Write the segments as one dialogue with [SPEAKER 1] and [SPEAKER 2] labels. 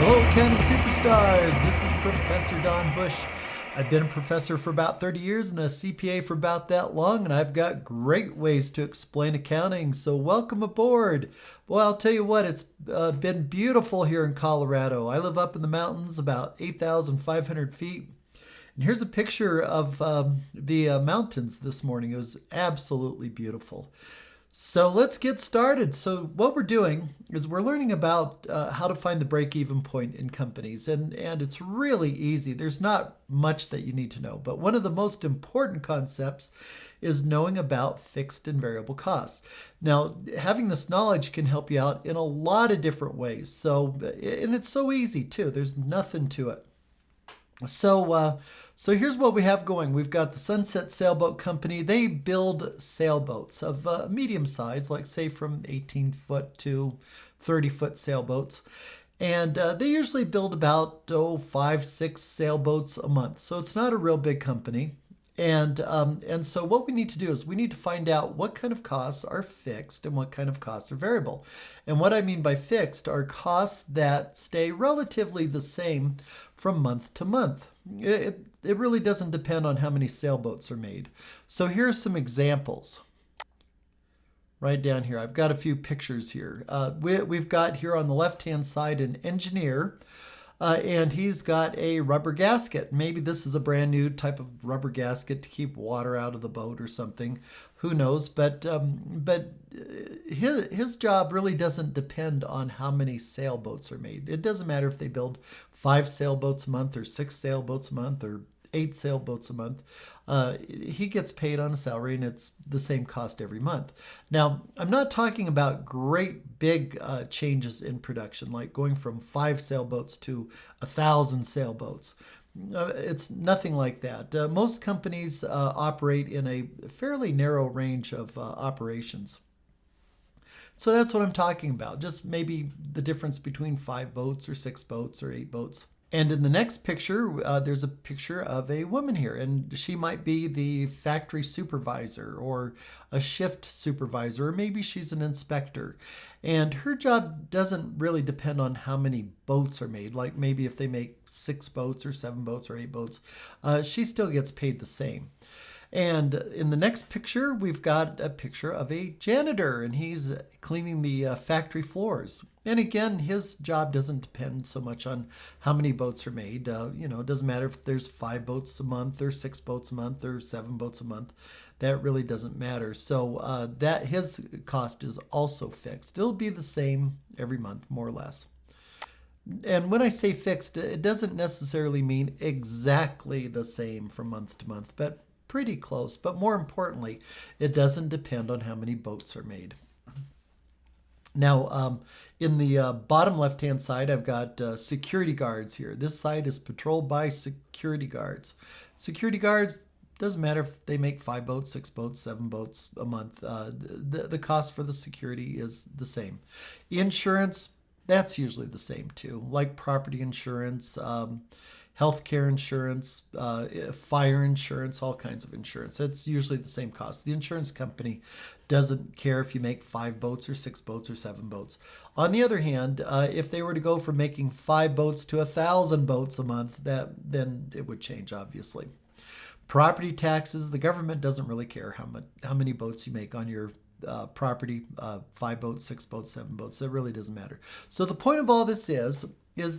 [SPEAKER 1] Hello, accounting superstars. This is Professor Don Bush. I've been a professor for about 30 years and a CPA for about that long, and I've got great ways to explain accounting. So, welcome aboard. Well, I'll tell you what, it's been beautiful here in Colorado. I live up in the mountains, about 8,500 feet. And here's a picture of the mountains this morning. It was absolutely beautiful. So let's get started. So what we're doing is we're learning about how to find the break-even point in companies, and it's really easy. There's not much that you need to know, but one of the most important concepts is knowing about fixed and variable costs. Now, having this knowledge can help you out in a lot of different ways. So, and it's so easy too. There's nothing to it. So here's what we have going. We've got the Sunset Sailboat Company. They build sailboats of medium size, like say from 18-foot to 30-foot sailboats. And they usually build about 5, 6 sailboats a month. So it's not a real big company. And so what we need to do is we need to find out what kind of costs are fixed and what kind of costs are variable. And what I mean by fixed are costs that stay relatively the same from month to month. It really doesn't depend on how many sailboats are made. So here are some examples. Right down here, I've got a few pictures here. We've got here on the left-hand side an engineer, and he's got a rubber gasket. Maybe this is a brand new type of rubber gasket to keep water out of the boat or something. Who knows? But his job really doesn't depend on how many sailboats are made. It doesn't matter if they build 5 sailboats a month or 6 sailboats a month or 8 sailboats a month. He gets paid on a salary, and it's the same cost every month. Now, I'm not talking about great big changes in production, like going from 5 sailboats to 1,000 sailboats. It's nothing like that. Most companies operate in a fairly narrow range of operations. So that's what I'm talking about. Just maybe the difference between 5 boats or 6 boats or 8 boats. And in the next picture, there's a picture of a woman here, and she might be the factory supervisor or a shift supervisor, or maybe she's an inspector. And her job doesn't really depend on how many boats are made, like maybe if they make 6 boats or 7 boats or 8 boats, she still gets paid the same. And in the next picture, we've got a picture of a janitor, and he's cleaning the factory floors. And again, his job doesn't depend so much on how many boats are made. It doesn't matter if there's 5 boats a month or 6 boats a month or 7 boats a month. That really doesn't matter. So that his cost is also fixed. It'll be the same every month, more or less. And when I say fixed, it doesn't necessarily mean exactly the same from month to month, but pretty close. But more importantly, it doesn't depend on how many boats are made. Now, in the bottom left-hand side, I've got security guards here. This side is patrolled by security guards. Security guards, doesn't matter if they make 5 boats, 6 boats, 7 boats a month. The cost for the security is the same. Insurance, that's usually the same too, like property insurance, healthcare insurance, fire insurance, all kinds of insurance. It's usually the same cost. The insurance company doesn't care if you make 5 boats or 6 boats or 7 boats. On the other hand, if they were to go from making 5 boats to 1,000 boats a month, then it would change, obviously. Property taxes, the government doesn't really care how many boats you make on your property, 5 boats, 6 boats, 7 boats. That really doesn't matter. So the point of all this is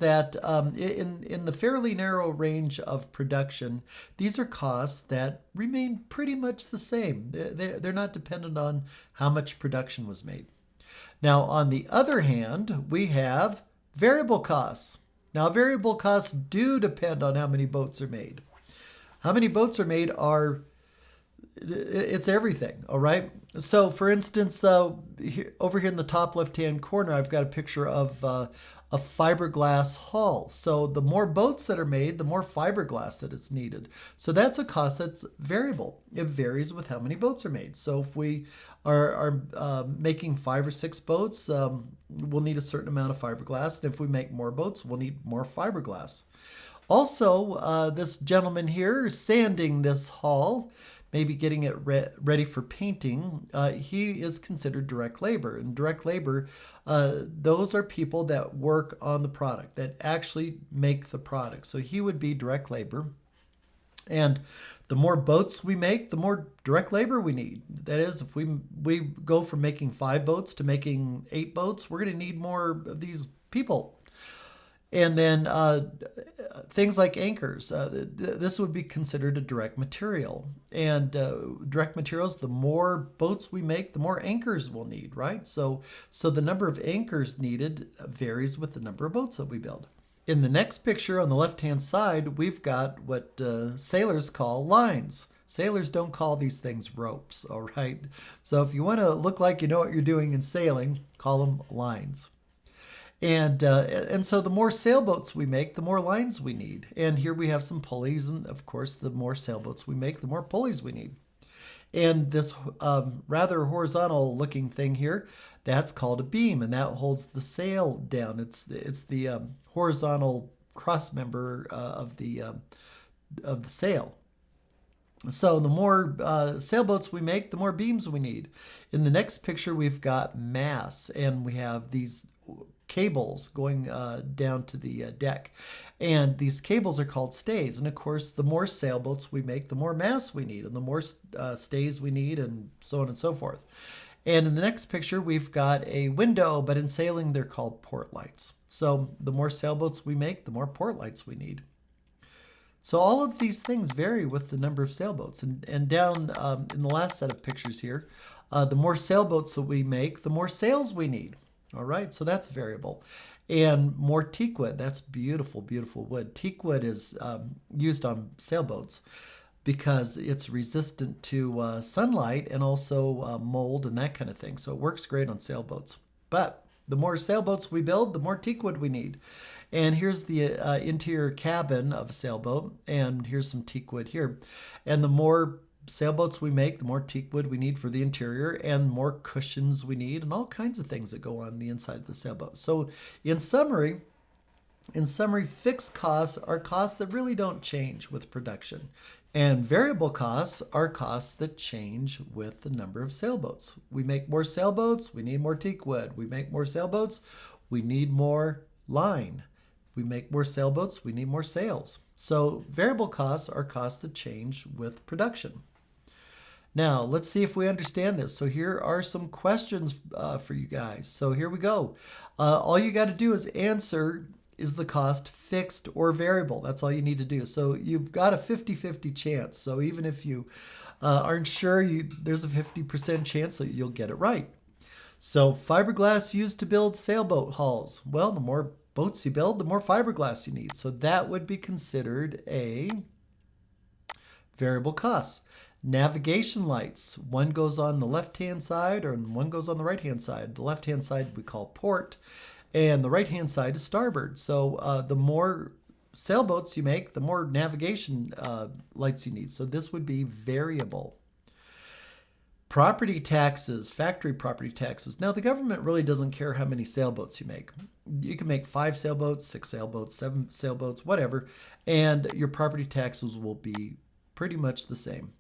[SPEAKER 1] that in the fairly narrow range of production, these are costs that remain pretty much the same. They're not dependent on how much production was made. Now, on the other hand, we have variable costs. Now, variable costs do depend on how many boats are made. How many boats are made it's everything, all right? So, for instance, over here in the top left-hand corner, I've got a picture of a fiberglass hull. So the more boats that are made, the more fiberglass that is needed. So that's a cost that's variable. It varies with how many boats are made. So if we are making 5 or 6 boats, we'll need a certain amount of fiberglass. And if we make more boats, we'll need more fiberglass. Also, this gentleman here is sanding this hull. maybe getting it ready for painting, he is considered direct labor. And direct labor, those are people that work on the product, that actually make the product. So he would be direct labor. And the more boats we make, the more direct labor we need. That is, if we go from making 5 boats to making 8 boats, we're going to need more of these people. And then things like anchors, this would be considered a direct material. And direct materials, the more boats we make, the more anchors we'll need, right? So the number of anchors needed varies with the number of boats that we build. In the next picture on the left-hand side, we've got what sailors call lines. Sailors don't call these things ropes, all right? So if you want to look like you know what you're doing in sailing, call them lines. And so the more sailboats we make, the more lines we need. And here we have some pulleys, and of course, the more sailboats we make, the more pulleys we need. And this rather horizontal looking thing here, that's called a beam, and that holds the sail down. It's the horizontal cross member of the sail. So the more sailboats we make, the more beams we need. In the next picture, we've got masts, and we have these cables going down to the deck. And these cables are called stays. And of course, the more sailboats we make, the more masts we need, and the more stays we need, and so on and so forth. And in the next picture, we've got a window, but in sailing, they're called port lights. So the more sailboats we make, the more port lights we need. So all of these things vary with the number of sailboats. And down in the last set of pictures here, the more sailboats that we make, the more sails we need. All right, so that's variable. And more teakwood, that's beautiful, beautiful wood. Teakwood is used on sailboats because it's resistant to sunlight and also mold and that kind of thing. So it works great on sailboats. But the more sailboats we build, the more teakwood we need. And here's the interior cabin of a sailboat, and here's some teakwood here. And the more sailboats we make, the more teakwood we need for the interior, and more cushions we need, and all kinds of things that go on the inside of the sailboat. So in summary, fixed costs are costs that really don't change with production. And variable costs are costs that change with the number of sailboats. We make more sailboats, we need more teakwood. We make more sailboats, we need more line. We make more sailboats, we need more sails. So variable costs are costs that change with production. Now, let's see if we understand this. So here are some questions for you guys. So here we go. All you got to do is answer, is the cost fixed or variable? That's all you need to do. So you've got a 50-50 chance. So even if you aren't sure, there's a 50% chance that you'll get it right. So fiberglass used to build sailboat hulls. Well, the more boats you build, the more fiberglass you need. So that would be considered a variable cost. Navigation lights, one goes on the left-hand side and one goes on the right-hand side. The left-hand side we call port, and the right-hand side is starboard. So the more sailboats you make, the more navigation lights you need. So this would be variable. Property taxes, factory property taxes. Now, the government really doesn't care how many sailboats you make. You can make 5 sailboats, 6 sailboats, 7 sailboats, whatever, and your property taxes will be pretty much the same.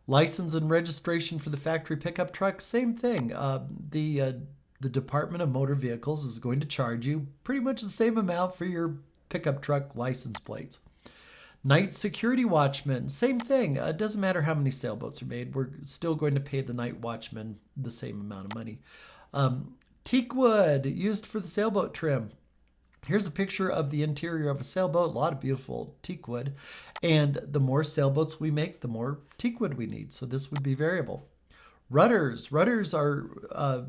[SPEAKER 1] License and registration for the factory pickup truck, same thing. The Department of Motor Vehicles is going to charge you pretty much the same amount for your pickup truck license plates. Night security watchman, same thing. It doesn't matter how many sailboats are made. We're still going to pay the night watchman the same amount of money. Teakwood used for the sailboat trim. Here's a picture of the interior of a sailboat, a lot of beautiful teakwood. And the more sailboats we make, the more teakwood we need. So this would be variable. Rudders. Rudders are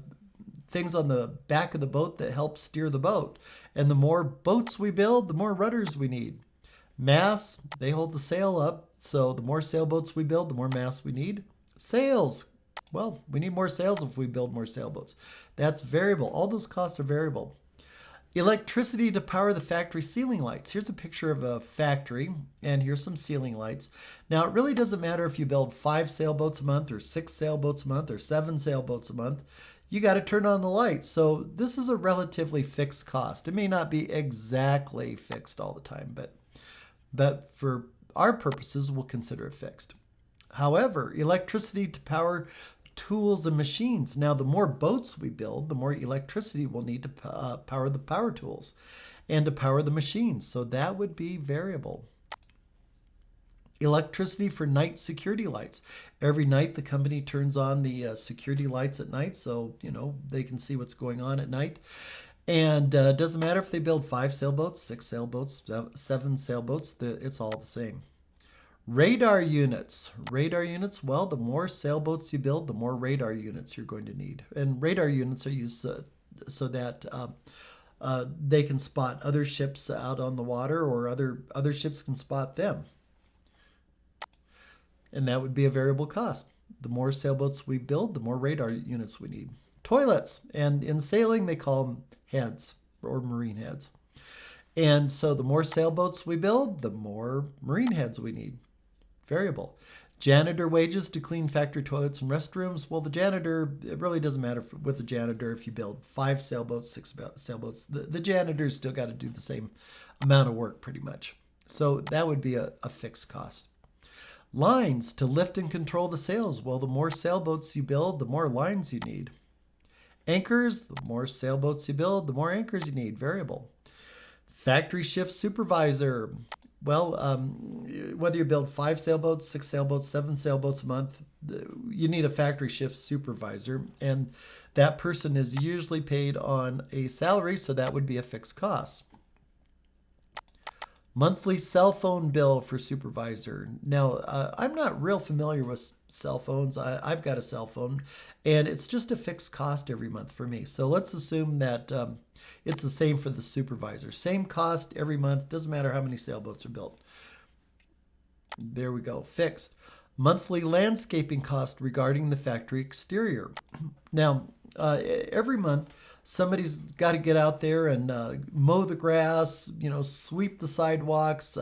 [SPEAKER 1] things on the back of the boat that help steer the boat. And the more boats we build, the more rudders we need. Masts, they hold the sail up. So the more sailboats we build, the more masts we need. Sails. Well, we need more sails if we build more sailboats. That's variable. All those costs are variable. Electricity to power the factory ceiling lights. Here's a picture of a factory, and here's some ceiling lights. Now, it really doesn't matter if you build 5 sailboats a month or 6 sailboats a month or 7 sailboats a month. You got to turn on the lights. So this is a relatively fixed cost. It may not be exactly fixed all the time, but for our purposes, we'll consider it fixed. However, electricity to power tools and machines. Now, the more boats we build, the more electricity we'll need to power the power tools and to power the machines. So that would be variable. Electricity for night security lights. Every night the company turns on the security lights at night, so they can see what's going on at night. And it doesn't matter if they build 5 sailboats, 6 sailboats, 7 sailboats, it's all the same. Radar units. Radar units, well, the more sailboats you build, the more radar units you're going to need. And radar units are used so that they can spot other ships out on the water, or other ships can spot them. And that would be a variable cost. The more sailboats we build, the more radar units we need. Toilets, and in sailing they call them heads, or marine heads. And so the more sailboats we build, the more marine heads we need. Variable. Janitor wages to clean factory toilets and restrooms. Well, the janitor, it really doesn't matter with the janitor if you build 5 sailboats, 6 sailboats. The janitor's still got to do the same amount of work pretty much. So that would be a fixed cost. Lines to lift and control the sails. Well, the more sailboats you build, the more lines you need. Anchors, the more sailboats you build, the more anchors you need. Variable. Factory shift supervisor. Well, whether you build 5 sailboats, 6 sailboats, 7 sailboats a month, you need a factory shift supervisor. And that person is usually paid on a salary, so that would be a fixed cost. Monthly cell phone bill for supervisor. Now, I'm not real familiar with cell phones. I've got a cell phone, and it's just a fixed cost every month for me. So let's assume that it's the same for the supervisor. Same cost every month. Doesn't matter how many sailboats are built. There we go. Fixed. Monthly landscaping cost regarding the factory exterior. Now, every month, somebody's got to get out there and mow the grass, sweep the sidewalks,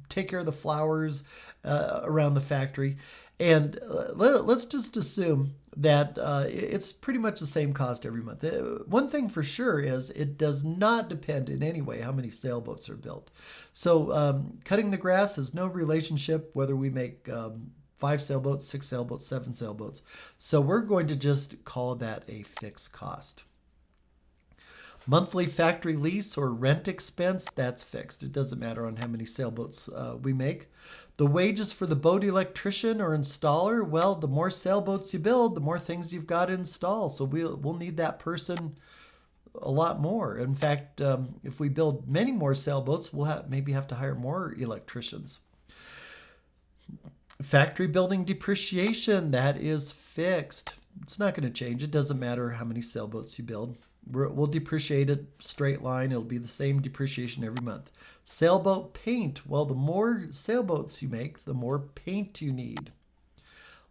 [SPEAKER 1] take care of the flowers around the factory. And let's just assume that it's pretty much the same cost every month. One thing for sure is it does not depend in any way how many sailboats are built. So cutting the grass has no relationship whether we make 5 sailboats, 6 sailboats, 7 sailboats. So we're going to just call that a fixed cost. Monthly factory lease or rent expense, that's fixed. It doesn't matter on how many sailboats we make. The wages for the boat electrician or installer, well, the more sailboats you build, the more things you've got to install. So we'll need that person a lot more. In fact, if we build many more sailboats, we'll maybe have to hire more electricians. Factory building depreciation, that is fixed. It's not going to change. It doesn't matter how many sailboats you build. We'll depreciate it straight line. It'll be the same depreciation every month. Sailboat paint. Well, the more sailboats you make, the more paint you need.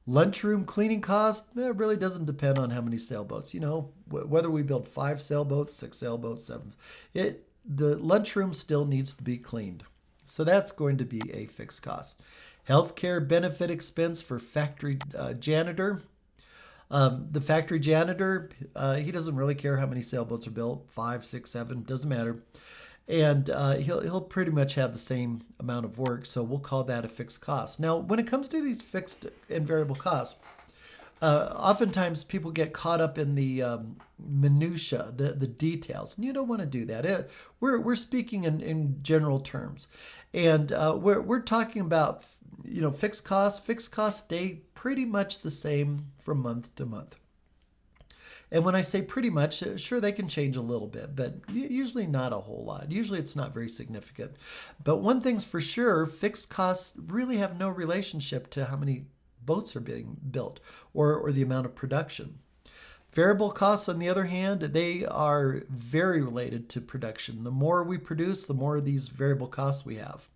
[SPEAKER 1] Lunchroom cleaning cost, it really doesn't depend on how many sailboats. Whether we build 5 sailboats, 6 sailboats, 7, the lunchroom still needs to be cleaned. So that's going to be a fixed cost. Healthcare benefit expense for factory janitor. The factory janitor, he doesn't really care how many sailboats are built, 5, 6, 7, doesn't matter. And he'll pretty much have the same amount of work, so we'll call that a fixed cost. Now, when it comes to these fixed and variable costs, oftentimes people get caught up in the minutia, the details, and you don't want to do that. We're speaking in general terms, and we're talking about fixed costs. Fixed costs stay pretty much the same from month to month. And when I say pretty much, sure, they can change a little bit, but usually not a whole lot. Usually it's not very significant. But one thing's for sure, fixed costs really have no relationship to how many boats are being built or the amount of production. Variable costs, on the other hand, they are very related to production. The more we produce, the more of these variable costs we have.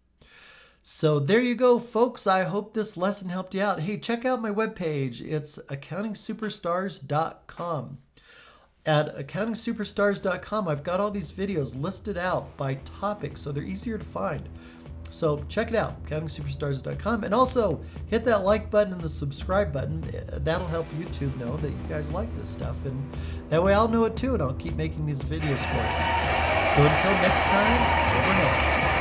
[SPEAKER 1] So there you go, folks. I hope this lesson helped you out. Hey, check out my webpage. It's accountingsuperstars.com. At accountingsuperstars.com, I've got all these videos listed out by topic, so they're easier to find. So check it out, accountingsuperstars.com. And also hit that like button and the subscribe button. That'll help YouTube know that you guys like this stuff. And that way I'll know it too, and I'll keep making these videos for you. So until next time, over and out.